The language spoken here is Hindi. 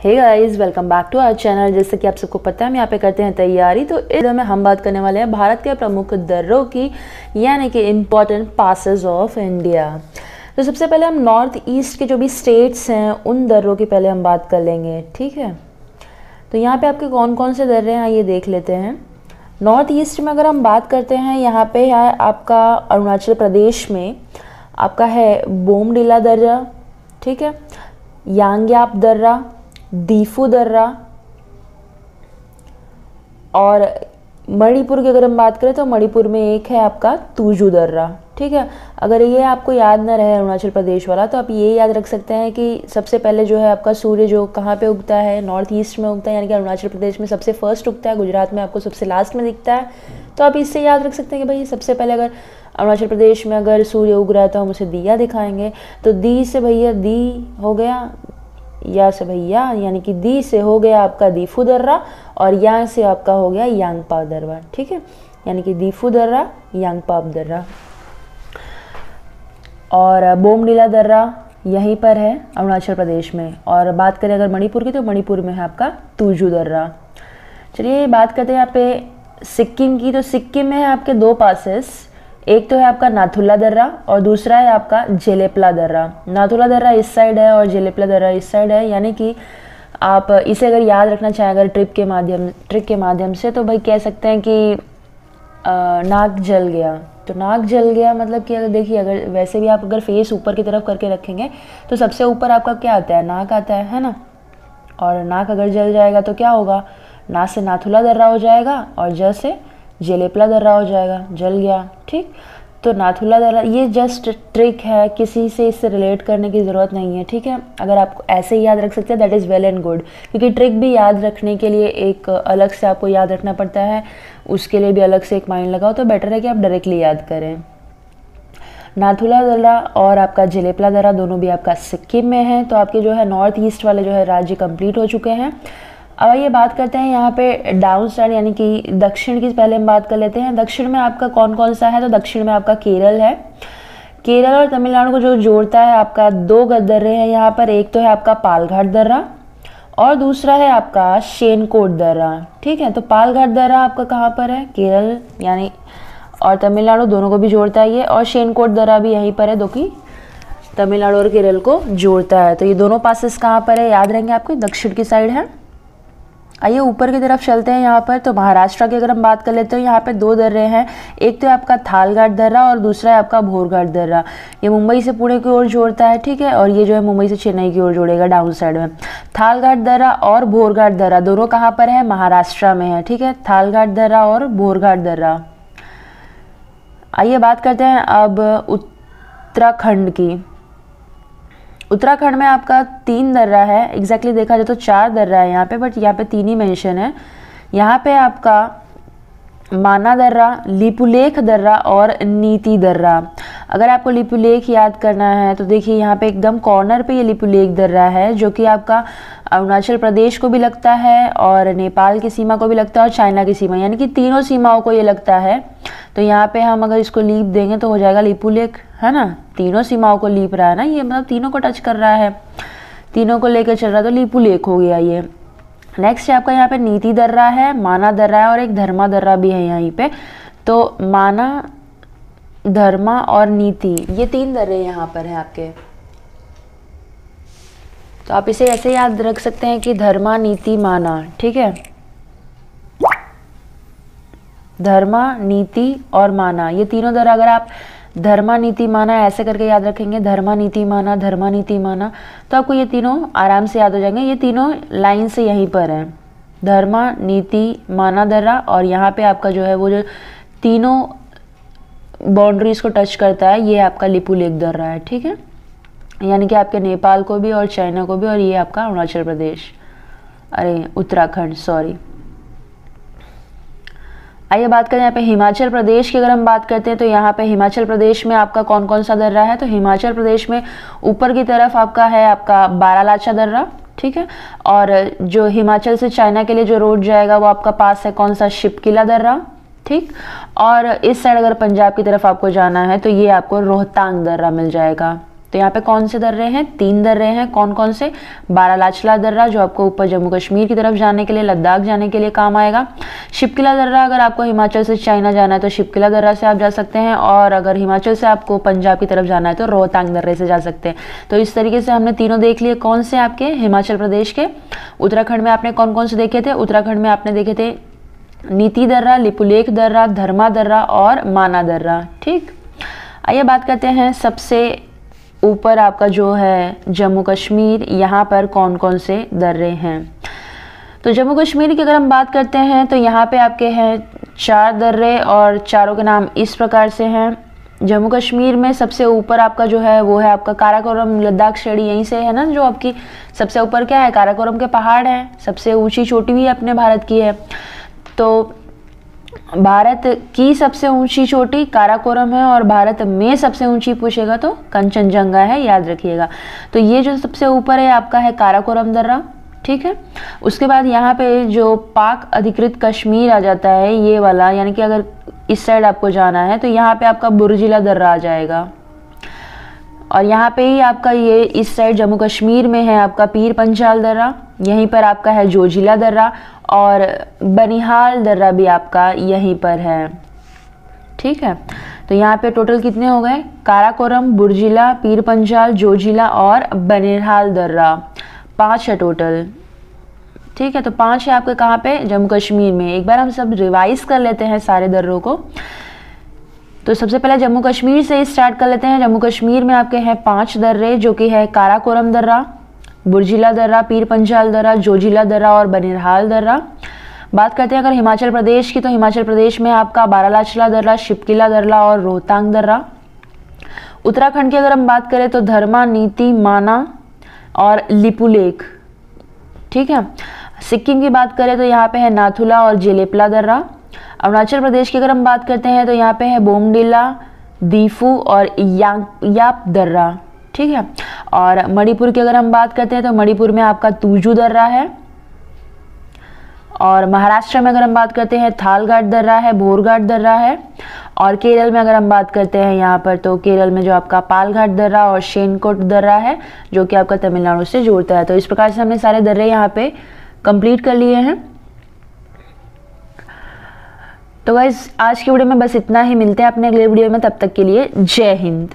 Hey guys, welcome back to our channel. जैसे कि आप सबको पता है हम यहाँ पे करते हैं तैयारी। तो इस वीडियो में हम बात करने वाले हैं भारत के प्रमुख दर्रों की, यानी कि इम्पॉर्टेंट पासेस ऑफ इंडिया। तो सबसे पहले हम नॉर्थ ईस्ट के जो भी स्टेट्स हैं उन दर्रों की पहले हम बात कर लेंगे, ठीक है। तो यहाँ पे आपके कौन कौन से दर्रे हैं ये देख लेते हैं। नॉर्थ ईस्ट में अगर हम बात करते हैं, यहाँ पे है आपका अरुणाचल प्रदेश में आपका है बोमडिला दर्रा, ठीक है, यांग्याप दर्रा, दीफू दर्रा, और मणिपुर की अगर हम बात करें तो मणिपुर में एक है आपका तुजू दर्रा, ठीक है। अगर ये आपको याद ना रहे अरुणाचल प्रदेश वाला, तो आप ये याद रख सकते हैं कि सबसे पहले जो है आपका सूर्य जो कहाँ पे उगता है, नॉर्थ ईस्ट में उगता है, यानी कि अरुणाचल प्रदेश में सबसे फर्स्ट उगता है, गुजरात में आपको सबसे लास्ट में दिखता है। तो आप इससे याद रख सकते हैं कि भाई सबसे पहले अगर अरुणाचल प्रदेश में अगर सूर्य उग रहा है तो हम उसे दिया दिखाएंगे। तो दी से भैया दी हो गया, या से भैया यानी कि दी से हो गया आपका दीफू दर्रा, और यहाँ से आपका हो गया यांगपाप दर्रा, ठीक है, यानी कि दीफू दर्रा, यांगपाप दर्रा। और बोमडिला दर्रा यहीं पर है अरुणाचल प्रदेश में। और बात करें अगर मणिपुर की, तो मणिपुर में है आपका तुजू दर्रा। चलिए बात करते हैं यहाँ पे सिक्किम की। तो सिक्किम में है आपके दो पासेस, एक तो है आपका नाथुला दर्रा और दूसरा है आपका जेलेपला दर्रा। नाथुला दर्रा इस साइड है और जेलेपला दर्रा इस साइड है, यानी कि आप इसे अगर याद रखना चाहें अगर ट्रिक के माध्यम से, तो भाई कह सकते हैं कि नाक जल गया। तो नाक जल गया मतलब कि अगर देखिए, अगर वैसे भी आप अगर फेस ऊपर की तरफ करके रखेंगे तो सबसे ऊपर आपका क्या आता है, नाक आता है ना। और नाक अगर जल जाएगा तो क्या होगा, ना से नाथुला दर्रा हो जाएगा और ज से जेलेपला दर्रा हो जाएगा, जल गया, ठीक। तो नाथुला दर्रा ये जस्ट ट्रिक है, किसी से इससे रिलेट करने की ज़रूरत नहीं है, ठीक है। अगर आप ऐसे ही याद रख सकते हैं that is well and good, क्योंकि ट्रिक भी याद रखने के लिए एक अलग से आपको याद रखना पड़ता है, उसके लिए भी अलग से एक माइंड लगाओ, तो बेटर है कि आप डायरेक्टली याद करें। नाथुला दर्रा और आपका जेलेपला दर्रा दोनों भी आपका सिक्किम में है। तो आपके जो है नॉर्थ ईस्ट वाले जो है राज्य कंप्लीट हो चुके हैं। अब ये बात करते हैं यहाँ पे डाउन साइड यानी कि दक्षिण की पहले हम बात कर लेते हैं। दक्षिण में आपका कौन कौन सा है, तो दक्षिण में आपका केरल है। केरल और तमिलनाडु को जो जोड़ता है आपका दो दर्रे हैं यहाँ पर, एक तो है आपका पालघाट दर्रा और दूसरा है आपका शेनकोट दर्रा, ठीक है। तो पालघाट दर्रा आपका कहाँ पर है, केरल यानी और तमिलनाडु दोनों को भी जोड़ता है ये, और शेनकोट दर्रा भी यहीं पर है जो कि तमिलनाडु और केरल को जोड़ता है। तो ये दोनों पासेस कहाँ पर है याद रहेंगे आपके, दक्षिण की साइड है। आइए ऊपर की तरफ चलते हैं यहाँ पर। तो महाराष्ट्र की अगर हम बात कर लेते हैं, यहाँ पे दो दर्रे हैं, एक तो है आपका थालघाट दर्रा और दूसरा है आपका भोरघाट दर्रा। ये मुंबई से पुणे की ओर जोड़ता है, ठीक है, और ये जो है मुंबई से चेन्नई की ओर जोड़ेगा डाउन साइड में। थालघाट दर्रा और भोरघाट दर्रा दोनों कहाँ पर है, महाराष्ट्र में है, ठीक है, थालघाट दर्रा और भोरघाट दर्रा। आइए बात करते हैं अब उत्तराखंड की। उत्तराखंड में आपका 3 दर्रा है, एग्जैक्टली देखा जाए तो 4 दर्रा है यहाँ पे, बट यहाँ पे 3 ही मेंशन है। यहाँ पे आपका माना दर्रा, लिपुलेख दर्रा और नीति दर्रा। अगर आपको लिपुलेख याद करना है तो देखिए यहाँ पे एकदम कॉर्नर पे ये लिपुलेख दर्रा है, जो कि आपका अरुणाचल प्रदेश को भी लगता है और नेपाल की सीमा को भी लगता है और चाइना की सीमा, यानी कि तीनों सीमाओं को ये लगता है। तो यहाँ पे हम अगर इसको लीप देंगे तो हो जाएगा लिपुलेख, है ना, तीनों सीमाओं को लीप रहा है ना ये, मतलब तीनों को टच कर रहा है, तीनों को लेकर चल रहा है, तो लिपुलेख हो गया ये। नेक्स्ट है आपका यहाँ पे नीति दर्रा है, माना दर्रा है और एक धर्मा दर्रा भी है यहीं पे। तो माना, धर्मा और नीति ये 3 दर्रे यहाँ पर हैं आपके। तो आप इसे ऐसे याद रख सकते हैं कि धर्मा, नीति, माना, ठीक है, धर्मा, नीति और माना, ये तीनों दर्रा अगर आप धर्मा, नीति, माना ऐसे करके याद रखेंगे, धर्मा, नीति, माना, धर्मा, नीति, माना, तो आपको ये तीनों आराम से याद हो जाएंगे। ये तीनों लाइन से यहीं पर हैं, धर्मा, नीति, माना दर्रा, और यहाँ पे आपका जो है वो जो तीनों बाउंड्रीज को टच करता है ये आपका लिपुलेख दर्रा है, ठीक है, यानी कि आपके नेपाल को भी और चाइना को भी, और ये आपका अरुणाचल प्रदेश, अरे उत्तराखंड, सॉरी। आइए बात करें यहाँ पे हिमाचल प्रदेश की। अगर हम बात करते हैं तो यहाँ पे हिमाचल प्रदेश में आपका कौन कौन सा दर्रा है, तो हिमाचल प्रदेश में ऊपर की तरफ आपका है आपका बारालाचा दर्रा, ठीक है, और जो हिमाचल से चाइना के लिए जो रोड जाएगा वो आपका पास है कौन सा, शिपकिला दर्रा, ठीक। और इस साइड अगर पंजाब की तरफ आपको जाना है तो ये आपको रोहतांग दर्रा मिल जाएगा, तो यहाँ पे कौन से दर्रे हैं, 3 दर्रे हैं। कौन कौन से, बारालाचला दर्रा जो आपको ऊपर जम्मू कश्मीर की तरफ जाने के लिए, लद्दाख जाने के लिए काम आएगा। शिपकिला दर्रा अगर आपको हिमाचल से चाइना जाना है तो शिपकिला दर्रा से आप जा सकते हैं, और अगर हिमाचल से आपको पंजाब की तरफ जाना है तो रोहतांग दर्रे से जा सकते हैं। तो इस तरीके से हमने तीनों देख लिए। कौन से आपके, हिमाचल प्रदेश के। उत्तराखंड में आपने कौन कौन से देखे थे, उत्तराखंड में आपने देखे थे नीति दर्रा, लिपुलेख दर्रा, धर्मा दर्रा और माना दर्रा। ठीक, आइए बात करते हैं सबसे ऊपर आपका जो है जम्मू कश्मीर, यहाँ पर कौन कौन से दर्रे हैं। तो जम्मू कश्मीर की अगर हम बात करते हैं तो यहाँ पे आपके हैं 4 दर्रे, और चारों के नाम इस प्रकार से हैं। जम्मू कश्मीर में सबसे ऊपर आपका जो है वो है आपका काराकोरम, लद्दाख श्रेणी यहीं से है ना, जो आपकी सबसे ऊपर क्या है, काराकोरम के पहाड़ हैं। सबसे ऊंची चोटी भी अपने भारत की है। तो भारत की सबसे ऊंची चोटी काराकोरम है, और भारत में सबसे ऊंची पूछेगा तो कंचनजंगा है, याद रखिएगा। तो ये जो सबसे ऊपर है आपका है काराकोरम दर्रा। ठीक है, उसके बाद यहाँ पे जो पाक अधिकृत कश्मीर आ जाता है ये वाला, यानी कि अगर इस साइड आपको जाना है तो यहाँ पे आपका बुर्जिला दर्रा आ जाएगा। और यहाँ पे ही आपका ये इस साइड जम्मू कश्मीर में है आपका पीर पंजाल दर्रा, यहीं पर आपका है जोजिला दर्रा, और बनिहाल दर्रा भी आपका यहीं पर है। ठीक है, तो यहाँ पे टोटल कितने हो गए, काराकोरम, बुर्जिला, पीर पंजाल, जोजिला और बनिहाल दर्रा, 5 है टोटल। ठीक है, तो 5 है आपके कहाँ पे, जम्मू कश्मीर में। एक बार हम सब रिवाइज कर लेते हैं सारे दर्रों को। तो सबसे पहले जम्मू कश्मीर से स्टार्ट कर लेते हैं। जम्मू कश्मीर में आपके हैं 5 दर्रे, जो कि है काराकोरम दर्रा, बुर्जिला दर्रा, पीर पंजाल दर्रा, जोजिला दर्रा और बनिहाल दर्रा। बात करते हैं अगर हिमाचल प्रदेश की, तो हिमाचल प्रदेश में आपका बारालाचला दर्रा, शिपकिला दर्रा और रोहतांग दर्रा। उत्तराखंड की अगर हम बात करें तो धर्मा, नीति, माना और लिपुलेख। ठीक है, सिक्किम की बात करें तो यहाँ पे है नाथुला और जेलेपला दर्रा। अरुणाचल प्रदेश की अगर हम बात करते हैं तो यहाँ पे है बोमडिला, दीफू और याप दर्रा। ठीक है, और मणिपुर की अगर हम बात करते हैं तो मणिपुर में आपका तुजू दर्रा है। और महाराष्ट्र में अगर हम बात करते हैं थालघाट दर्रा है, भोरघाट दर्रा है। और केरल में अगर हम बात करते हैं यहाँ पर तो केरल में जो आपका पालघाट दर्रा और शेनकोट दर्रा है, जो कि आपका तमिलनाडु से जोड़ता है। तो इस प्रकार से हमने सारे दर्रे यहाँ पे कंप्लीट कर लिए हैं। तो गाइस आज की वीडियो में बस इतना ही, मिलते हैं अपने अगले वीडियो में, तब तक के लिए जय हिंद।